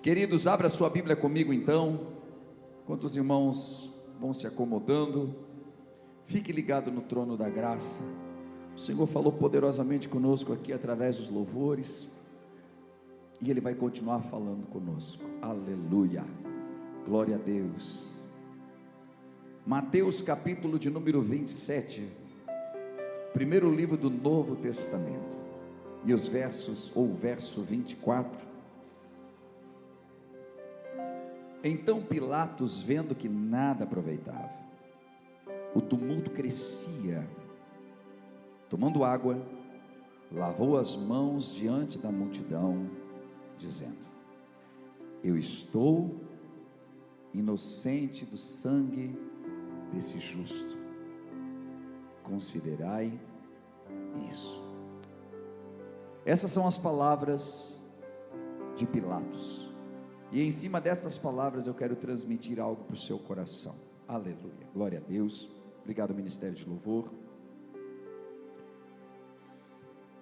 Queridos, abra sua Bíblia comigo então. Enquanto os irmãos vão se acomodando, fique ligado no trono da graça. O Senhor falou poderosamente conosco aqui através dos louvores, e Ele vai continuar falando conosco. Aleluia, glória a Deus. Mateus capítulo de número 27, primeiro livro do Novo Testamento, e os versos, ou verso 24. Então Pilatos, vendo que nada aproveitava, o tumulto crescia, tomando água, lavou as mãos diante da multidão, dizendo: eu estou inocente do sangue desse justo, considerai isso. Essas são as palavras de Pilatos, e em cima dessas palavras eu quero transmitir algo para o seu coração. Aleluia, glória a Deus. Obrigado, Ministério de Louvor.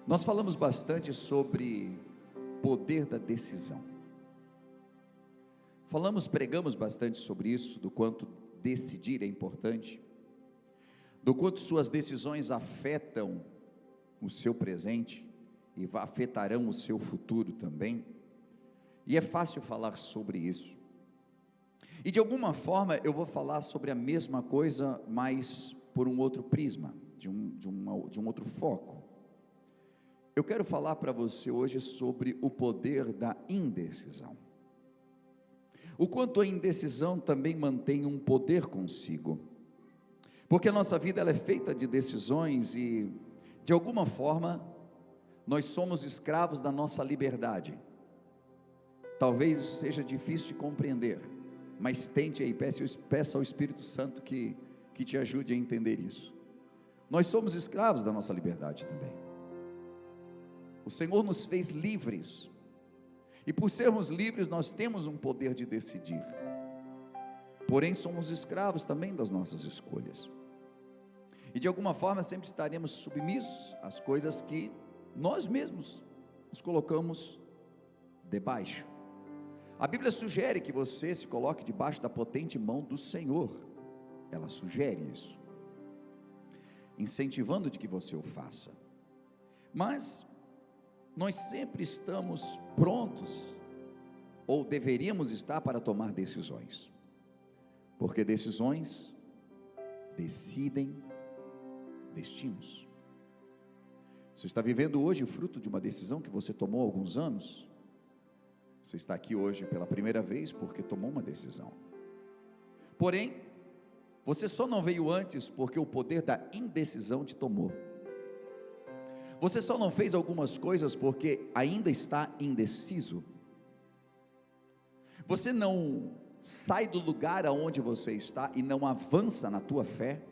Nós falamos bastante sobre poder da decisão. Pregamos bastante sobre isso, do quanto decidir é importante, do quanto suas decisões afetam o seu presente e afetarão o seu futuro também. E é fácil falar sobre isso. E de alguma forma eu vou falar sobre a mesma coisa, mas por um outro prisma, de um outro foco. Eu quero falar para você hoje sobre o poder da indecisão. O quanto a indecisão também mantém um poder consigo. Porque a nossa vida ela é feita de decisões e, de alguma forma, nós somos escravos da nossa liberdade. Talvez isso seja difícil de compreender, mas tente aí, peça ao Espírito Santo que te ajude a entender isso. Nós somos escravos da nossa liberdade também. O Senhor nos fez livres, e por sermos livres nós temos um poder de decidir, porém somos escravos também das nossas escolhas, e de alguma forma sempre estaremos submissos às coisas que nós mesmos nos colocamos debaixo. A Bíblia sugere que você se coloque debaixo da potente mão do Senhor. Ela sugere isso, incentivando de que você o faça. Mas nós sempre estamos prontos, ou deveríamos estar, para tomar decisões, porque decisões decidem destinos. Você está vivendo hoje o fruto de uma decisão que você tomou há alguns anos. Você está aqui hoje pela primeira vez porque tomou uma decisão. Porém, você só não veio antes porque o poder da indecisão te tomou. Você só não fez algumas coisas porque ainda está indeciso. Você não sai do lugar aonde você está e não avança na tua fé.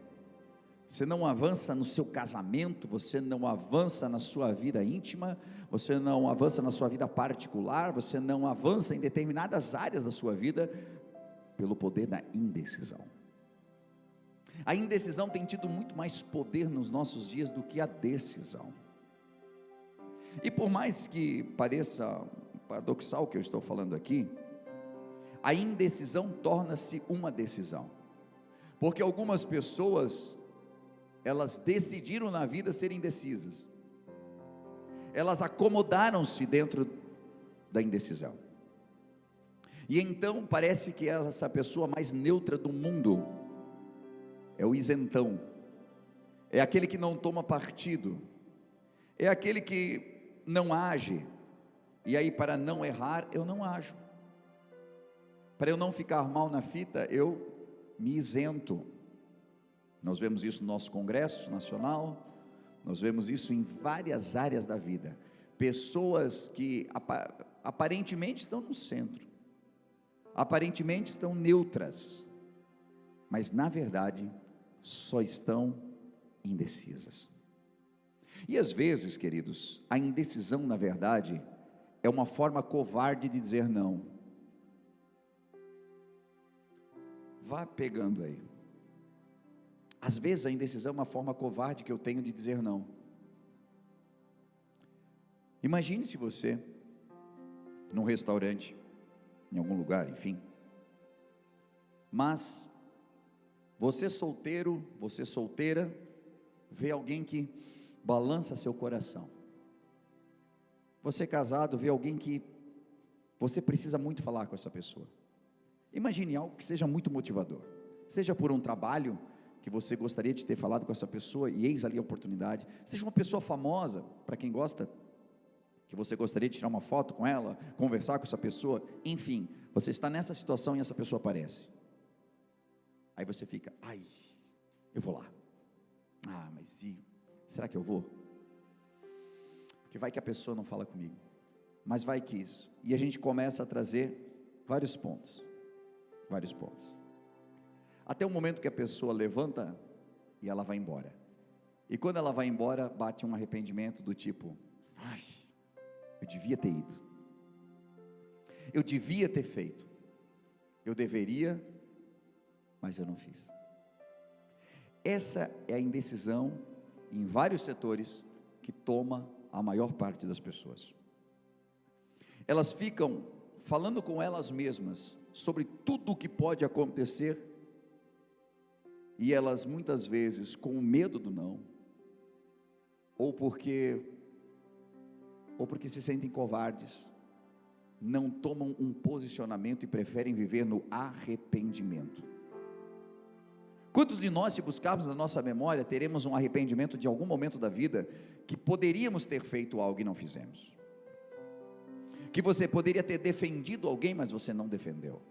Você não avança no seu casamento, você não avança na sua vida íntima, você não avança na sua vida particular, você não avança em determinadas áreas da sua vida, pelo poder da indecisão. A indecisão tem tido muito mais poder nos nossos dias do que a decisão. E por mais que pareça paradoxal o que eu estou falando aqui, a indecisão torna-se uma decisão, porque algumas pessoas, elas decidiram na vida ser indecisas, elas acomodaram-se dentro da indecisão, e então parece que essa pessoa mais neutra do mundo é o isentão, é aquele que não toma partido, é aquele que não age, e aí para não errar eu não ajo, para eu não ficar mal na fita eu me isento. Nós vemos isso no nosso Congresso Nacional, nós vemos isso em várias áreas da vida, pessoas que aparentemente estão no centro, aparentemente estão neutras, mas na verdade só estão indecisas. E às vezes, queridos, a indecisão na verdade é uma forma covarde de dizer não. Vá pegando aí. Às vezes a indecisão é uma forma covarde que eu tenho de dizer não. Imagine se você, num restaurante, em algum lugar, enfim. Mas você solteiro, você solteira, vê alguém que balança seu coração. Você casado, vê alguém que você precisa muito falar com essa pessoa. Imagine algo que seja muito motivador, seja por um trabalho que você gostaria de ter falado com essa pessoa e eis ali a oportunidade, seja uma pessoa famosa, para quem gosta, que você gostaria de tirar uma foto com ela, conversar com essa pessoa, enfim, você está nessa situação e essa pessoa aparece, aí você fica, ai, eu vou lá, mas será que eu vou? Porque vai que a pessoa não fala comigo, mas vai que isso, e a gente começa a trazer vários pontos, até o momento que a pessoa levanta e ela vai embora, e quando ela vai embora, bate um arrependimento do tipo, eu devia ter ido, eu devia ter feito, eu deveria, mas eu não fiz. Essa é a indecisão em vários setores que toma a maior parte das pessoas. Elas ficam falando com elas mesmas sobre tudo o que pode acontecer, e elas muitas vezes com medo do não, ou porque se sentem covardes, não tomam um posicionamento e preferem viver no arrependimento. Quantos de nós, se buscarmos na nossa memória, teremos um arrependimento de algum momento da vida, que poderíamos ter feito algo e não fizemos? Que você poderia ter defendido alguém, mas você não defendeu,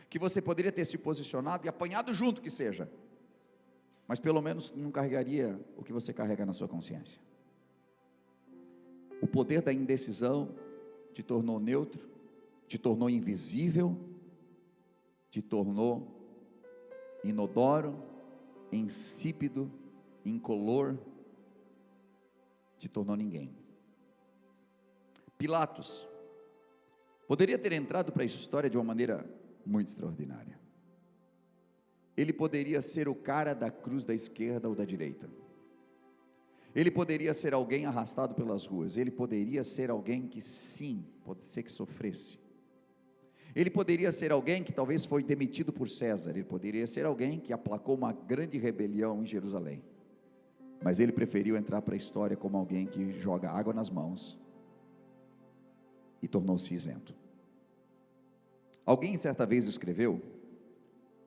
que você poderia ter se posicionado e apanhado junto que seja, mas pelo menos não carregaria o que você carrega na sua consciência. O poder da indecisão te tornou neutro, te tornou invisível, te tornou inodoro, insípido, incolor, te tornou ninguém. Pilatos poderia ter entrado para a história de uma maneira muito extraordinária. Ele poderia ser o cara da cruz da esquerda ou da direita, ele poderia ser alguém arrastado pelas ruas, ele poderia ser alguém que sim, pode ser que sofresse, ele poderia ser alguém que talvez foi demitido por César, ele poderia ser alguém que aplacou uma grande rebelião em Jerusalém, mas ele preferiu entrar para a história como alguém que joga água nas mãos e tornou-se isento. Alguém certa vez escreveu,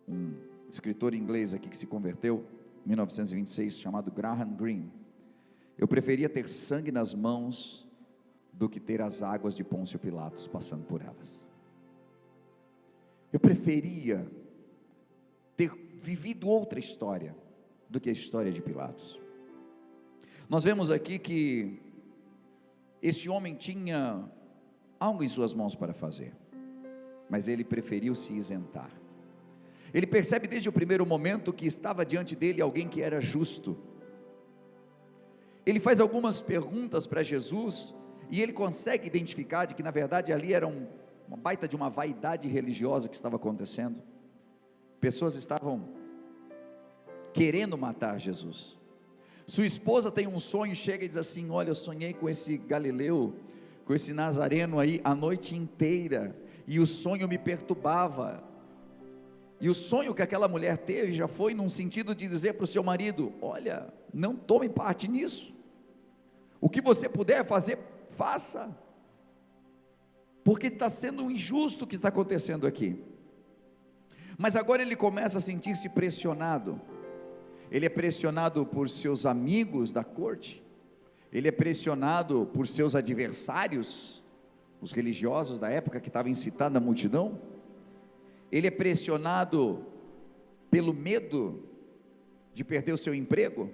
um escritor inglês aqui que se converteu em 1926, chamado Graham Greene: eu preferia ter sangue nas mãos do que ter as águas de Pôncio Pilatos passando por elas. Eu preferia ter vivido outra história do que a história de Pilatos. Nós vemos aqui que esse homem tinha algo em suas mãos para fazer, mas ele preferiu se isentar. Ele percebe desde o primeiro momento que estava diante dele alguém que era justo. Ele faz algumas perguntas para Jesus, e ele consegue identificar de que na verdade ali era uma baita de uma vaidade religiosa que estava acontecendo. Pessoas estavam querendo matar Jesus. Sua esposa tem um sonho, chega e diz assim: olha, eu sonhei com esse galileu, com esse nazareno aí a noite inteira, e o sonho me perturbava. E o sonho que aquela mulher teve já foi num sentido de dizer para o seu marido: olha, não tome parte nisso, o que você puder fazer, faça, porque está sendo injusto o que está acontecendo aqui. Mas agora ele começa a sentir-se pressionado. Ele é pressionado por seus amigos da corte, ele é pressionado por seus adversários, os religiosos da época que estavam incitando a multidão, ele é pressionado pelo medo de perder o seu emprego,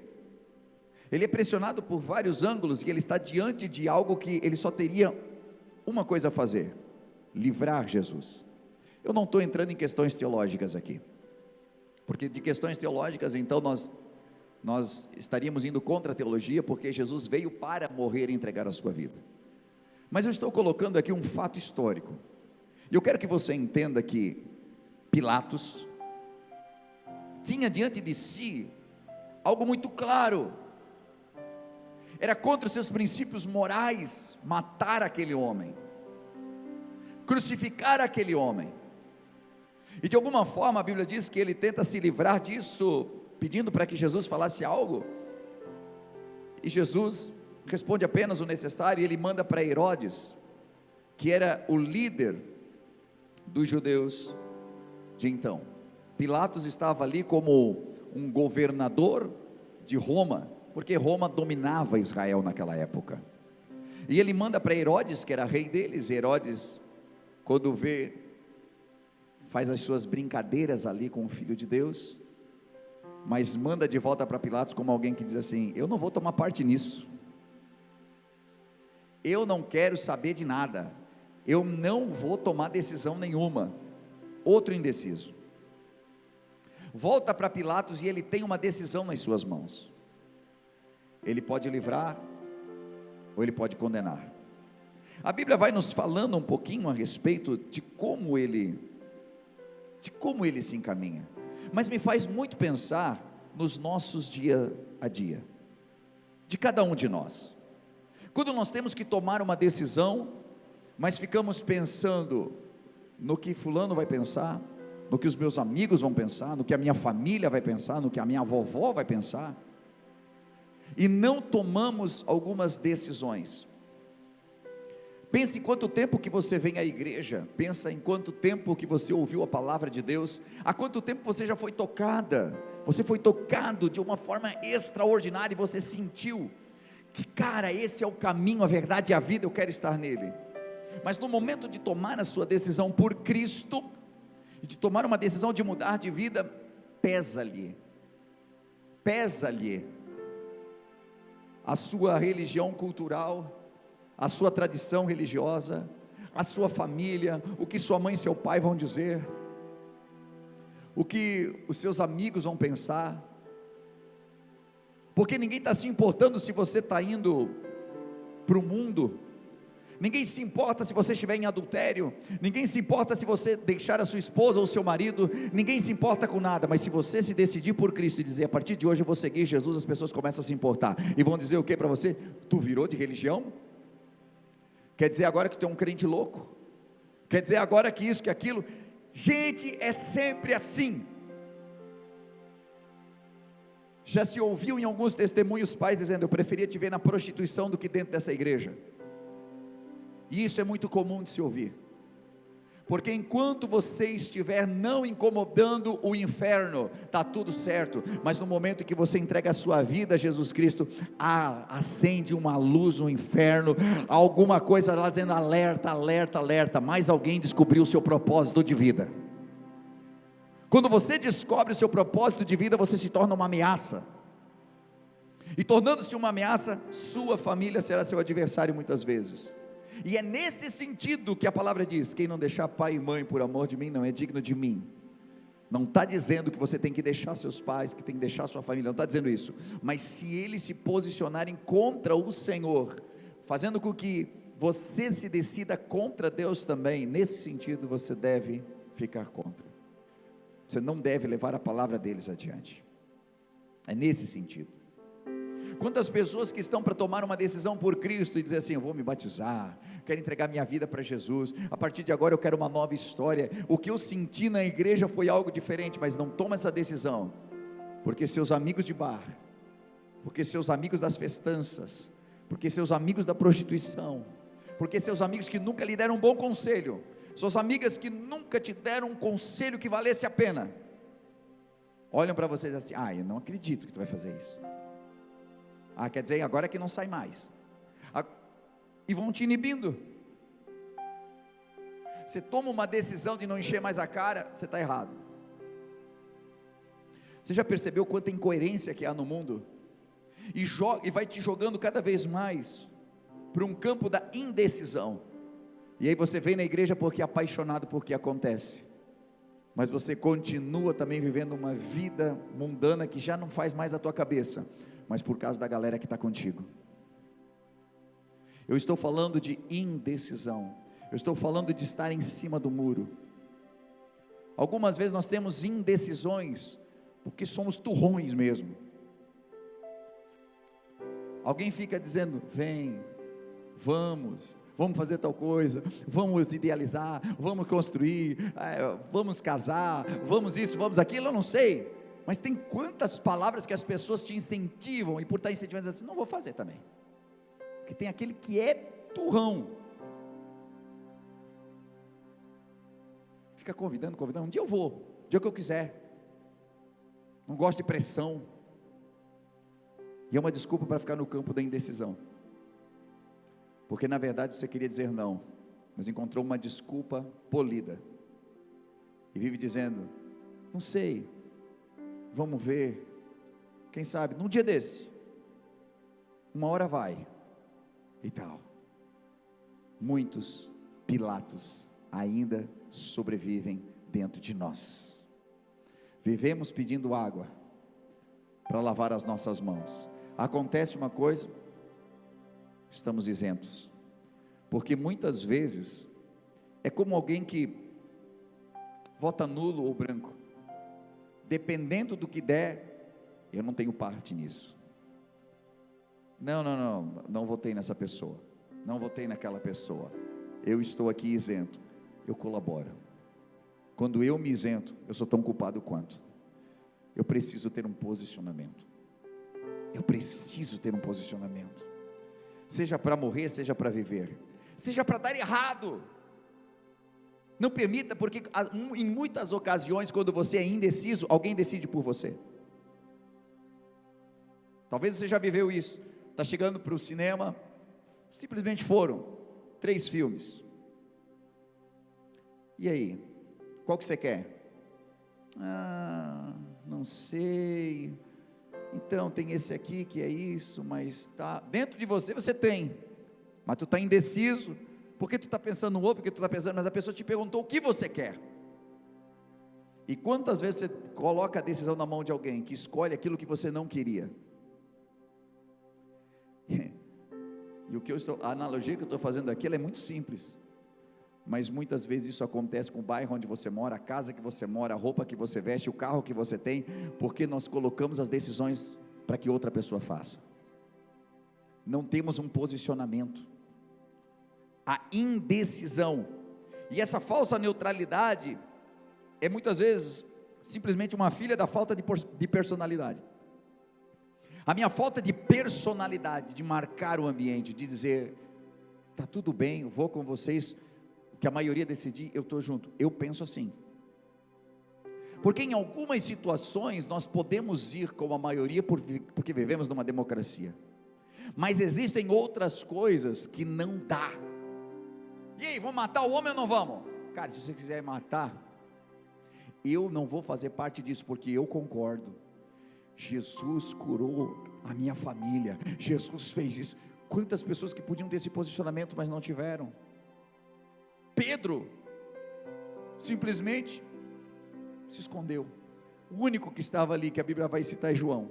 ele é pressionado por vários ângulos, e ele está diante de algo que ele só teria uma coisa a fazer: livrar Jesus. Eu não estou entrando em questões teológicas aqui, porque de questões teológicas então nós estaríamos indo contra a teologia, porque Jesus veio para morrer e entregar a sua vida. Mas eu estou colocando aqui um fato histórico, e eu quero que você entenda que Pilatos tinha diante de si algo muito claro. Era contra os seus princípios morais matar aquele homem. crucificar aquele homem. E de alguma forma a Bíblia diz que ele tenta se livrar disso, pedindo para que Jesus falasse algo, e Jesus responde apenas o necessário, e ele manda para Herodes, que era o líder dos judeus de então. Pilatos estava ali como um governador de Roma, porque Roma dominava Israel naquela época, e ele manda para Herodes, que era rei deles. Herodes, quando vê, faz as suas brincadeiras ali com o Filho de Deus, mas manda de volta para Pilatos como alguém que diz assim: eu não vou tomar parte nisso, eu não quero saber de nada, eu não vou tomar decisão nenhuma. Outro indeciso, volta para Pilatos e ele tem uma decisão nas suas mãos, ele pode livrar, ou ele pode condenar. A Bíblia vai nos falando um pouquinho a respeito de como ele se encaminha, mas me faz muito pensar nos nossos dia a dia, de cada um de nós, quando nós temos que tomar uma decisão, mas ficamos pensando no que fulano vai pensar, no que os meus amigos vão pensar, no que a minha família vai pensar, no que a minha vovó vai pensar, e não tomamos algumas decisões. Pense em quanto tempo que você vem à igreja, pensa em quanto tempo que você ouviu a palavra de Deus, há quanto tempo você já foi tocada, você foi tocado de uma forma extraordinária, e você sentiu que, cara, esse é o caminho, a verdade e a vida, eu quero estar nele. Mas no momento de tomar a sua decisão por Cristo, de tomar uma decisão de mudar de vida, pesa-lhe a sua religião cultural, a sua tradição religiosa, a sua família, o que sua mãe e seu pai vão dizer, o que os seus amigos vão pensar, porque ninguém está se importando se você está indo para o mundo, ninguém se importa se você estiver em adultério, ninguém se importa se você deixar a sua esposa ou seu marido, ninguém se importa com nada, mas se você se decidir por Cristo e dizer: a partir de hoje eu vou seguir Jesus, as pessoas começam a se importar, e vão dizer o que para você? Tu virou de religião? Quer dizer agora que tu é um crente louco? Quer dizer agora que isso, que aquilo? Gente, é sempre assim. Já se ouviu em alguns testemunhos pais dizendo: eu preferia te ver na prostituição do que dentro dessa igreja. E isso é muito comum de se ouvir, porque enquanto você estiver não incomodando o inferno, está tudo certo, mas no momento que você entrega a sua vida a Jesus Cristo, acende uma luz no inferno, alguma coisa lá dizendo: alerta, alerta, alerta, mais alguém descobriu o seu propósito de vida. Quando você descobre o seu propósito de vida, você se torna uma ameaça, e tornando-se uma ameaça, sua família será seu adversário muitas vezes. E é nesse sentido que a palavra diz: quem não deixar pai e mãe por amor de mim, não é digno de mim. Não está dizendo que você tem que deixar seus pais, que tem que deixar sua família, não está dizendo isso, mas se eles se posicionarem contra o Senhor, fazendo com que você se decida contra Deus também, nesse sentido você deve ficar contra, você não deve levar a palavra deles adiante, é nesse sentido. Quantas pessoas que estão para tomar uma decisão por Cristo e dizer assim: eu vou me batizar, quero entregar minha vida para Jesus, a partir de agora eu quero uma nova história, o que eu senti na igreja foi algo diferente, mas não toma essa decisão, porque seus amigos de bar, porque seus amigos das festanças, porque seus amigos da prostituição, porque seus amigos que nunca lhe deram um bom conselho, suas amigas que nunca te deram um conselho que valesse a pena, olham para você e dizem assim: eu não acredito que tu vai fazer isso. Quer dizer, agora é que não sai mais, e vão te inibindo. Você toma uma decisão de não encher mais a cara, você está errado. Você já percebeu quanta incoerência que há no mundo? E vai te jogando cada vez mais para um campo da indecisão, e aí você vem na igreja porque é apaixonado por que acontece, mas você continua também vivendo uma vida mundana que já não faz mais a tua cabeça, mas por causa da galera que está contigo. Eu estou falando de indecisão, eu estou falando de estar em cima do muro. Algumas vezes nós temos indecisões, porque somos turrões mesmo. Alguém fica dizendo: vem, vamos vamos fazer tal coisa, vamos idealizar, vamos construir, vamos casar, vamos isso, vamos aquilo, eu não sei, mas tem quantas palavras que as pessoas te incentivam, e por estar incentivando, assim, não vou fazer também, porque tem aquele que é turrão, fica convidando, um dia eu vou, o dia que eu quiser, não gosto de pressão, e é uma desculpa para ficar no campo da indecisão, porque na verdade você queria dizer não, mas encontrou uma desculpa polida, e vive dizendo, não sei, vamos ver, quem sabe, num dia desse, uma hora vai, e tal. Muitos Pilatos ainda sobrevivem dentro de nós, vivemos pedindo água, para lavar as nossas mãos, acontece uma coisa, estamos isentos, porque muitas vezes, é como alguém que vota nulo ou branco, dependendo do que der, eu não tenho parte nisso, não votei nessa pessoa, não votei naquela pessoa, eu estou aqui isento, eu colaboro, quando eu me isento, eu sou tão culpado quanto, eu preciso ter um posicionamento, seja para morrer, seja para viver, seja para dar errado, não permita, porque em muitas ocasiões, quando você é indeciso, alguém decide por você, talvez você já viveu isso, está chegando para o cinema, simplesmente foram 3 filmes, e aí, qual que você quer? Não sei, então tem esse aqui que é isso, mas tá, dentro de você, você tem, mas tu está indeciso, porque tu está pensando no outro, porque tu está pensando, mas a pessoa te perguntou o que você quer, e quantas vezes você coloca a decisão na mão de alguém, que escolhe aquilo que você não queria, e a analogia que eu estou fazendo aqui, ela é muito simples, mas muitas vezes isso acontece com o bairro onde você mora, a casa que você mora, a roupa que você veste, o carro que você tem, porque nós colocamos as decisões para que outra pessoa faça, não temos um posicionamento, a indecisão, e essa falsa neutralidade, é muitas vezes, simplesmente uma filha da falta de personalidade, a minha falta de personalidade, de marcar o ambiente, de dizer, está tudo bem, eu vou com vocês, que a maioria decidir, eu estou junto, eu penso assim, porque em algumas situações, nós podemos ir com a maioria, porque vivemos numa democracia, mas existem outras coisas, que não dá, e aí, vamos matar o homem ou não vamos? Cara, se você quiser matar, eu não vou fazer parte disso, porque eu concordo, Jesus curou a minha família, Jesus fez isso, quantas pessoas que podiam ter esse posicionamento, mas não tiveram, Pedro, simplesmente, se escondeu, o único que estava ali, que a Bíblia vai citar é João,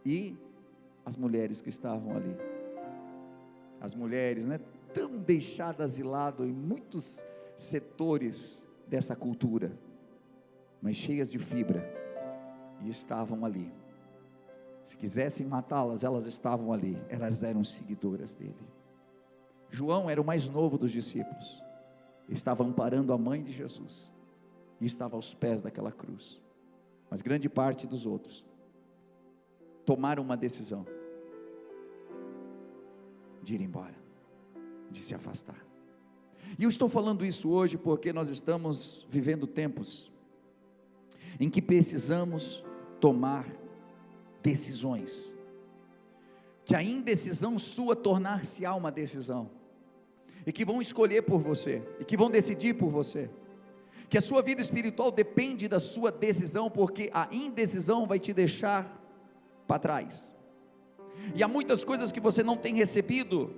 e as mulheres que estavam ali, as mulheres, tão deixadas de lado em muitos setores dessa cultura, mas cheias de fibra, e estavam ali, se quisessem matá-las, elas estavam ali, elas eram seguidoras dele. João era o mais novo dos discípulos, estava amparando a mãe de Jesus, e estava aos pés daquela cruz, mas grande parte dos outros, tomaram uma decisão, de ir embora, de se afastar, e eu estou falando isso hoje, porque nós estamos vivendo tempos, em que precisamos tomar decisões, que a indecisão sua tornar-se-á uma decisão, e que vão escolher por você, e que vão decidir por você, que a sua vida espiritual depende da sua decisão, porque a indecisão vai te deixar para trás, e há muitas coisas que você não tem recebido,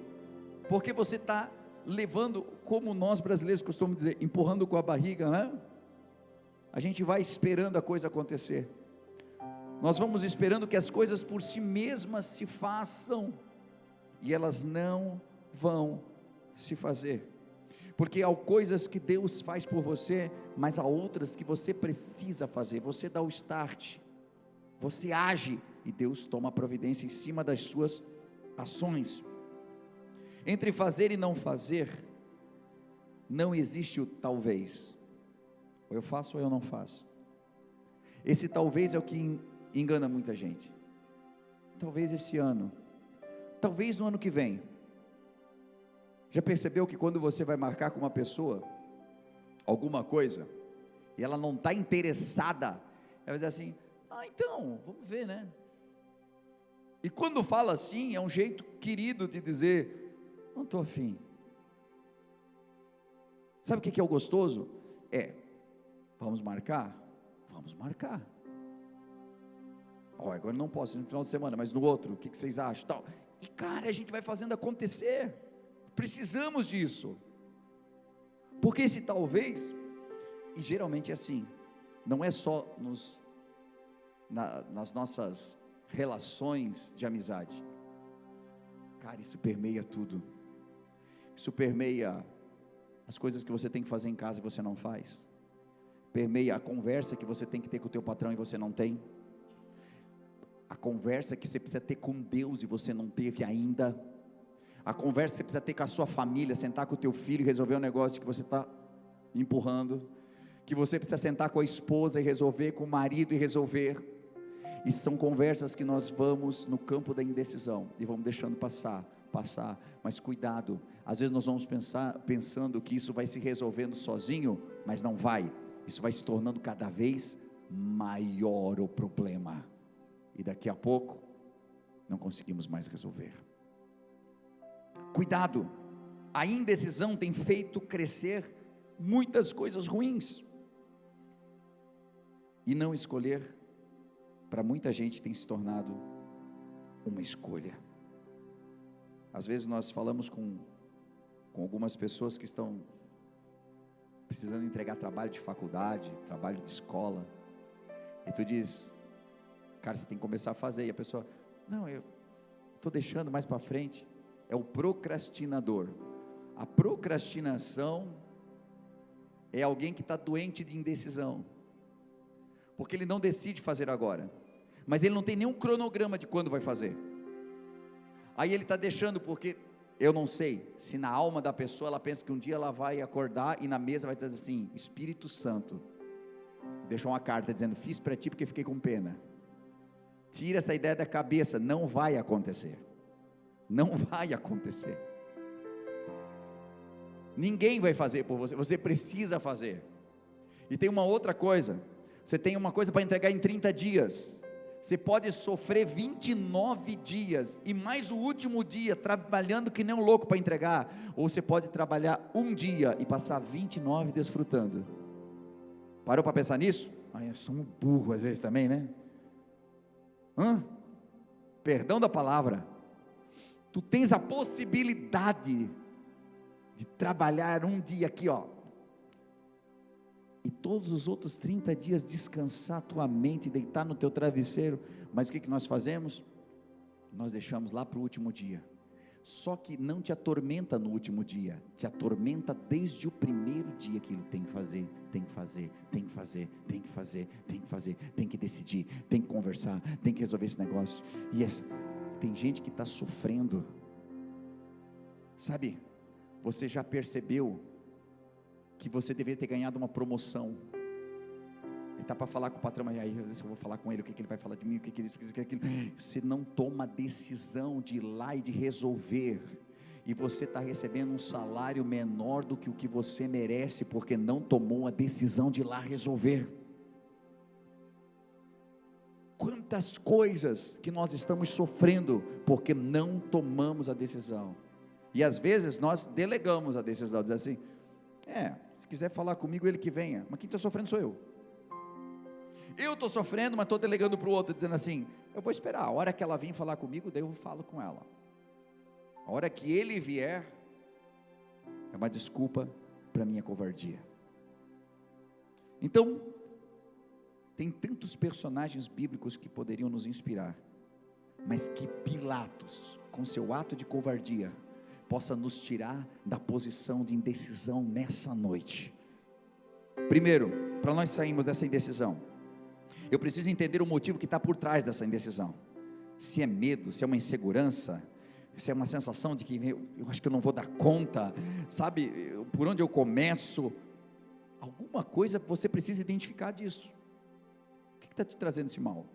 porque você está levando, como nós brasileiros costumamos dizer, empurrando com a barriga, a gente vai esperando a coisa acontecer, nós vamos esperando que as coisas por si mesmas se façam, e elas não vão se fazer, porque há coisas que Deus faz por você, mas há outras que você precisa fazer, você dá o start, você age, e Deus toma a providência em cima das suas ações. Entre fazer e não fazer, não existe o talvez. Ou eu faço ou eu não faço. Esse talvez é o que engana muita gente. Talvez esse ano, talvez no ano que vem. Já percebeu que quando você vai marcar com uma pessoa alguma coisa, e ela não está interessada, ela vai dizer assim: então, vamos ver, né? E quando fala assim, é um jeito querido de dizer: não estou afim. Sabe o que é o gostoso? Vamos marcar? Vamos marcar. Agora não posso no final de semana, mas no outro, o que vocês acham? Tal. E cara, a gente vai fazendo acontecer. Precisamos disso. Porque esse talvez, e geralmente é assim, não é só nas nossas relações de amizade. Cara, isso permeia tudo. Isso permeia as coisas que você tem que fazer em casa e você não faz. Permeia a conversa que você tem que ter com o teu patrão e você não tem. A conversa que você precisa ter com Deus e você não teve ainda. A conversa que você precisa ter com a sua família, sentar com o teu filho e resolver um negócio que você está empurrando. Que você precisa sentar com a esposa e resolver, com o marido e resolver. E são conversas que nós vamos no campo da indecisão e vamos deixando passar, mas cuidado, às vezes nós vamos pensando que isso vai se resolvendo sozinho, mas não vai, isso vai se tornando cada vez maior o problema, e daqui a pouco, não conseguimos mais resolver. Cuidado, a indecisão tem feito crescer muitas coisas ruins, e não escolher, para muita gente tem se tornado uma escolha. Às vezes nós falamos com algumas pessoas que estão precisando entregar trabalho de faculdade, trabalho de escola, e tu diz: cara, você tem que começar a fazer, e a pessoa: não, eu estou deixando mais para frente. É o procrastinador. A procrastinação é alguém que está doente de indecisão, porque ele não decide fazer agora, mas ele não tem nenhum cronograma de quando vai fazer. Aí ele está deixando, porque eu não sei se na alma da pessoa ela pensa que um dia ela vai acordar e na mesa vai dizer assim: Espírito Santo, deixou uma carta dizendo: fiz para ti porque fiquei com pena. Tira essa ideia da cabeça, não vai acontecer. Não vai acontecer. Ninguém vai fazer por você, você precisa fazer. E tem uma outra coisa, você tem uma coisa para entregar em 30 dias, você pode sofrer 29 dias, e mais o último dia, trabalhando que nem um louco para entregar, ou você pode trabalhar um dia, e passar 29 desfrutando. Parou para pensar nisso? Eu sou um burro às vezes também, né? Perdão da palavra. Tu tens a possibilidade de trabalhar um dia aqui, e todos os outros 30 dias descansar a tua mente, deitar no teu travesseiro, mas o que nós fazemos? Nós deixamos lá para o último dia. Só que não te atormenta no último dia, te atormenta desde o primeiro dia. Aquilo tem que fazer, tem que fazer, tem que fazer, tem que fazer, tem que fazer, tem que decidir, tem que conversar, tem que resolver esse negócio. E tem gente que está sofrendo, sabe? Você já percebeu que você deveria ter ganhado uma promoção? Ele está para falar com o patrão, mas aí às vezes eu vou falar com ele, o que ele vai falar de mim, o que ele isso, o que aquilo. Você não toma a decisão de ir lá e de resolver, e você está recebendo um salário menor do que o que você merece, porque não tomou a decisão de ir lá resolver. Quantas coisas que nós estamos sofrendo, porque não tomamos a decisão, e às vezes nós delegamos a decisão, diz assim: se quiser falar comigo, ele que venha, mas quem está sofrendo sou eu. Eu estou sofrendo, mas estou delegando para o outro, dizendo assim: eu vou esperar, a hora que ela vir falar comigo, daí eu falo com ela. A hora que ele vier, é uma desculpa para a minha covardia. Então, tem tantos personagens bíblicos que poderiam nos inspirar, mas que Pilatos, com seu ato de covardia, possa nos tirar da posição de indecisão nessa noite. Primeiro, para nós sairmos dessa indecisão, eu preciso entender o motivo que está por trás dessa indecisão. Se é medo, se é uma insegurança, Isso é uma sensação de que eu acho que eu não vou dar conta, sabe, por onde eu começo? Alguma coisa você precisa identificar disso. O que está te trazendo esse mal?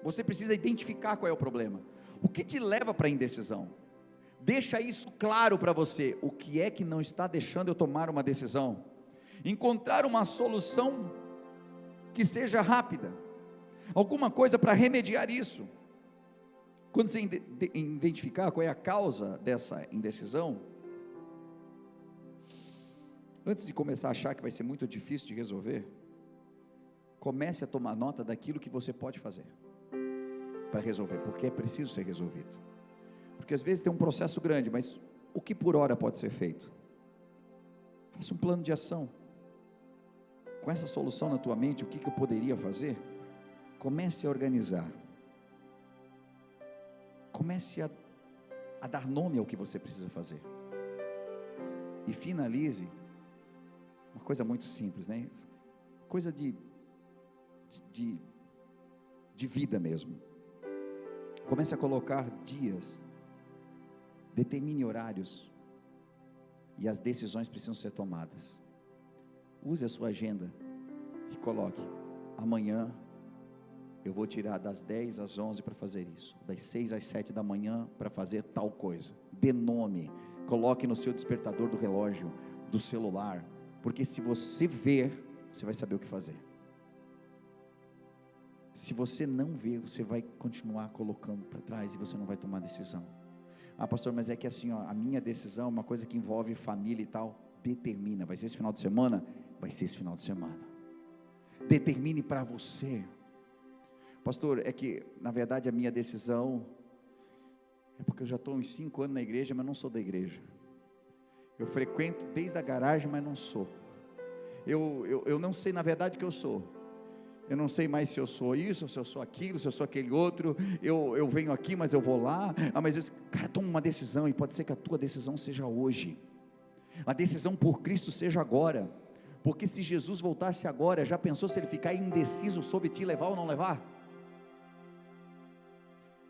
Você precisa identificar qual é o problema. O que te leva para a indecisão? Deixa isso claro para você. O que é que não está deixando eu tomar uma decisão? Encontrar uma solução que seja rápida, alguma coisa para remediar isso. Quando você identificar qual é a causa dessa indecisão, antes de começar a achar que vai ser muito difícil de resolver, comece a tomar nota daquilo que você pode fazer para resolver, porque é preciso ser resolvido. Porque às vezes tem um processo grande, mas o que por hora pode ser feito? Faça um plano de ação. Com essa solução na tua mente, o que eu poderia fazer? Comece a organizar. Comece a dar nome ao que você precisa fazer. E finalize, uma coisa muito simples, né? Coisa de vida mesmo. Comece a colocar dias, determine horários, e as decisões precisam ser tomadas. Use a sua agenda e coloque: amanhã eu vou tirar das 10 às 11 para fazer isso, das 6 às 7 da manhã para fazer tal coisa. Dê nome, coloque no seu despertador do relógio, do celular, porque se você ver, você vai saber o que fazer. Se você não ver, você vai continuar colocando para trás e você não vai tomar decisão. Ah, pastor, mas é que assim, a minha decisão é uma coisa que envolve família e tal. Determina, vai ser esse final de semana? Vai ser esse final de semana. Determine para você. Pastor, é que na verdade a minha decisão é porque eu já estou uns 5 anos na igreja, mas não sou da igreja. Eu frequento desde a garagem, mas não sou. Eu não sei na verdade o que eu sou. Eu não sei mais se eu sou isso, se eu sou aquilo, se eu sou aquele outro. Eu venho aqui, mas eu vou lá. Mas cara, toma uma decisão, e pode ser que a tua decisão seja hoje. A decisão por Cristo seja agora. Porque se Jesus voltasse agora, já pensou se ele ficar indeciso sobre te levar ou não levar?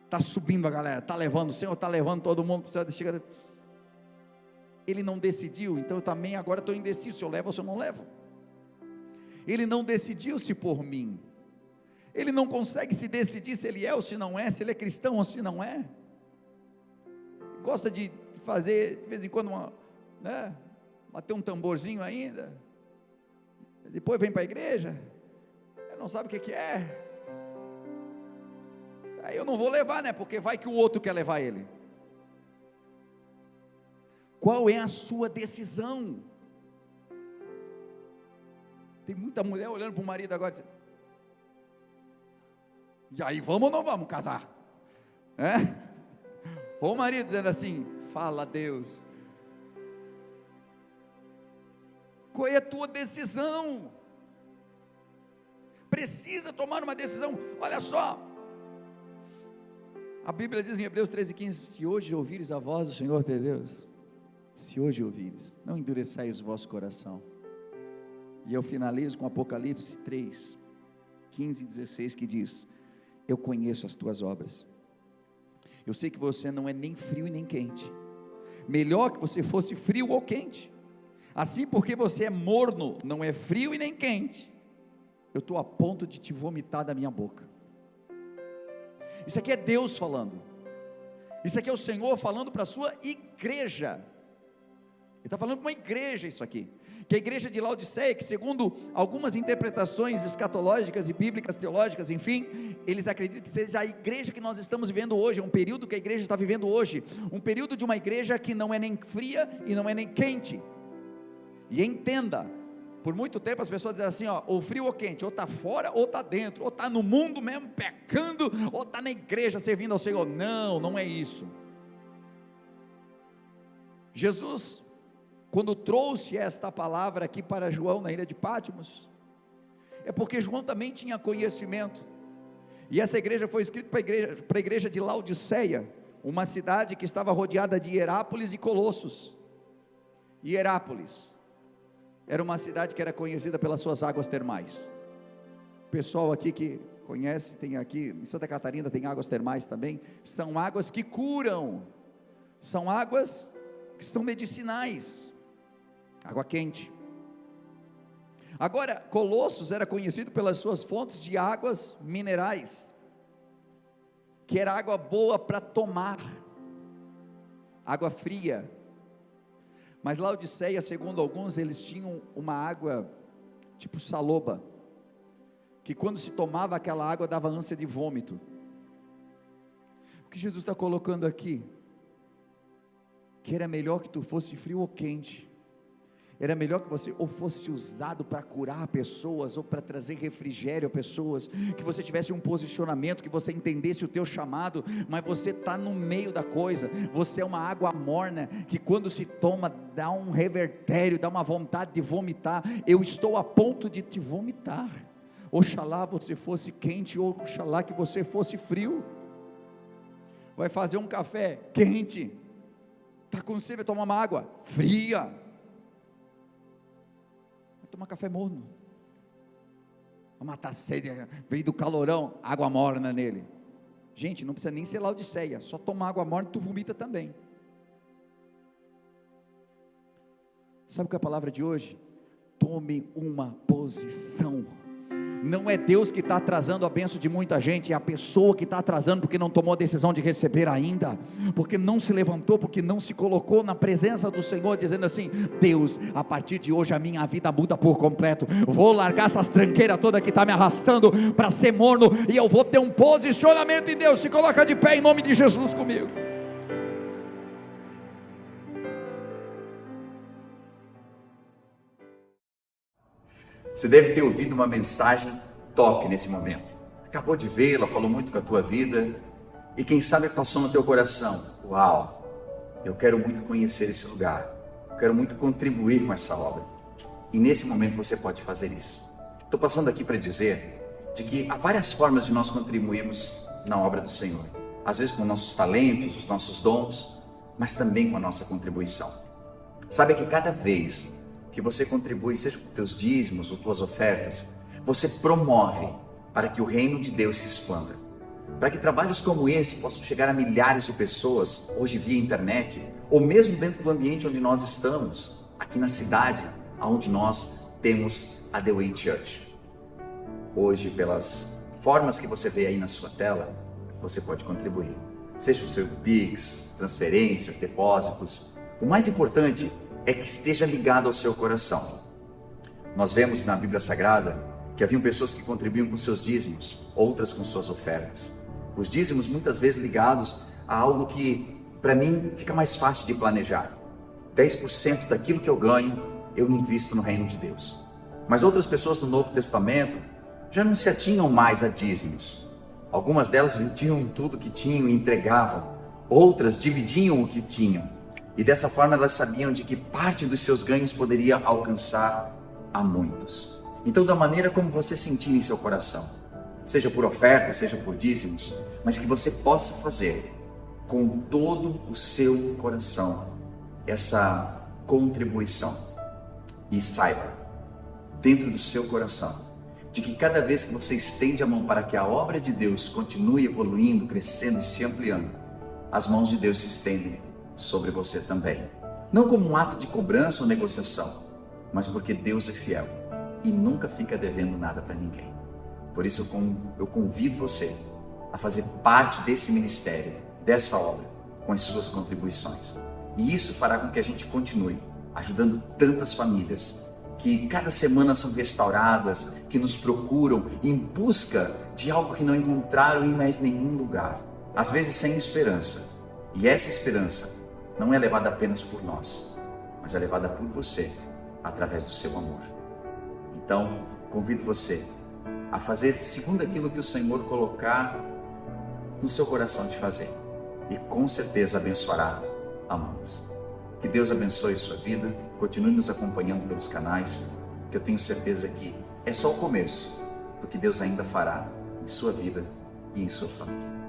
Está subindo a galera, está levando, o Senhor está levando todo mundo. Ele não decidiu, então eu também agora estou indeciso, se eu levo ou se eu não levo. Ele não decidiu-se por mim. Ele não consegue se decidir se ele é ou se não é, se ele é cristão ou se não é. Gosta de fazer, de vez em quando, bater um tamborzinho ainda. Depois vem para a igreja, não sabe o que é. Aí eu não vou levar, porque vai que o outro quer levar ele. Qual é a sua decisão? Tem muita mulher olhando para o marido agora, dizendo: e aí, vamos ou não vamos casar? Ou o marido dizendo assim: fala a Deus. Qual é a tua decisão? Precisa tomar uma decisão. Olha só, a Bíblia diz em Hebreus 13:15: se hoje ouvires a voz do Senhor teu Deus, se hoje ouvires, não endureçais o vosso coração. E eu finalizo com Apocalipse 3:15 e 16, que diz: eu conheço as tuas obras, eu sei que você não é nem frio e nem quente. Melhor que você fosse frio ou quente. Assim, porque você é morno, não é frio e nem quente, eu estou a ponto de te vomitar da minha boca. Isso aqui é Deus falando. Isso aqui é o Senhor falando para a sua igreja. Ele está falando para uma igreja isso aqui, que é a igreja de Laodiceia, que segundo algumas interpretações escatológicas e bíblicas, teológicas, enfim, eles acreditam que seja a igreja que nós estamos vivendo hoje, um período que a igreja está vivendo hoje, um período de uma igreja que não é nem fria e não é nem quente. E entenda, por muito tempo as pessoas dizem assim, ou frio ou quente, ou está fora ou está dentro, ou está no mundo mesmo pecando, ou está na igreja servindo ao Senhor. Não, não é isso. Jesus, quando trouxe esta palavra aqui para João na ilha de Pátimos, é porque João também tinha conhecimento, e essa igreja foi escrita para a igreja de Laodiceia, uma cidade que estava rodeada de Hierápolis e Colossos. Hierápolis era uma cidade que era conhecida pelas suas águas termais. O pessoal aqui que conhece, tem aqui em Santa Catarina, tem águas termais também, são águas que curam. são águas que são medicinais, água quente. Agora, Colossos era conhecido pelas suas fontes de águas minerais, que era água boa para tomar, água fria. Mas Laodiceia, segundo alguns, eles tinham uma água tipo saloba, que quando se tomava aquela água dava ânsia de vômito. O que Jesus está colocando aqui? Que era melhor que tu fosse frio ou quente, era melhor que você ou fosse usado para curar pessoas, ou para trazer refrigério a pessoas, que você tivesse um posicionamento, que você entendesse o teu chamado, mas você está no meio da coisa, você é uma água morna, que quando se toma, dá um revertério, dá uma vontade de vomitar. Eu estou a ponto de te vomitar. Oxalá você fosse quente, ou oxalá que você fosse frio. Vai fazer um café quente, está com sede, vai tomar uma água fria, tomar café morno, vai matar a sede, veio do calorão, água morna nele. Gente, não precisa nem ser Laodiceia, só tomar água morna tu vomita também. Sabe o que é a palavra de hoje? Tome uma posição. Não é Deus que está atrasando a bênção de muita gente, é a pessoa que está atrasando porque não tomou a decisão de receber ainda, porque não se levantou, porque não se colocou na presença do Senhor, dizendo assim: Deus, a partir de hoje a minha vida muda por completo, vou largar essas tranqueiras toda que está me arrastando para ser morno, e eu vou ter um posicionamento em Deus. Se coloca de pé em nome de Jesus comigo. Você deve ter ouvido uma mensagem top nesse momento. Acabou de vê-la, falou muito com a tua vida, e quem sabe passou no teu coração: uau, eu quero muito conhecer esse lugar, eu quero muito contribuir com essa obra. E nesse momento você pode fazer isso. Estou passando aqui para dizer de que há várias formas de nós contribuirmos na obra do Senhor. Às vezes com nossos talentos, os nossos dons, mas também com a nossa contribuição. Sabe que cada vez que você contribui, seja com teus dízimos ou tuas ofertas, você promove para que o reino de Deus se expanda, para que trabalhos como esse possam chegar a milhares de pessoas, hoje via internet, ou mesmo dentro do ambiente onde nós estamos, aqui na cidade, onde nós temos a The Way Church. Hoje, pelas formas que você vê aí na sua tela, você pode contribuir, seja o seu Pix, transferências, depósitos. O mais importante é que esteja ligado ao seu coração. Nós vemos na Bíblia Sagrada que haviam pessoas que contribuíam com seus dízimos, outras com suas ofertas. Os dízimos muitas vezes ligados a algo que para mim fica mais fácil de planejar. 10% daquilo que eu ganho, eu invisto no reino de Deus. Mas outras pessoas do Novo Testamento já não se atinham mais a dízimos. Algumas delas vendiam tudo que tinham e entregavam. Outras dividiam o que tinham. E dessa forma elas sabiam de que parte dos seus ganhos poderia alcançar a muitos. Então, da maneira como você sentir em seu coração, seja por oferta, seja por dízimos, mas que você possa fazer com todo o seu coração essa contribuição. E saiba, dentro do seu coração, de que cada vez que você estende a mão para que a obra de Deus continue evoluindo, crescendo e se ampliando, as mãos de Deus se estendem sobre você também, não como um ato de cobrança ou negociação, mas porque Deus é fiel e nunca fica devendo nada para ninguém. Por isso eu convido você a fazer parte desse ministério, dessa obra, com as suas contribuições, e isso fará com que a gente continue ajudando tantas famílias que cada semana são restauradas, que nos procuram em busca de algo que não encontraram em mais nenhum lugar, às vezes sem esperança. E essa esperança não é levada apenas por nós, mas é levada por você, através do seu amor. Então, convido você a fazer segundo aquilo que o Senhor colocar no seu coração de fazer, e com certeza abençoará a muitos. Que Deus abençoe sua vida, continue nos acompanhando pelos canais, que eu tenho certeza que é só o começo do que Deus ainda fará em sua vida e em sua família.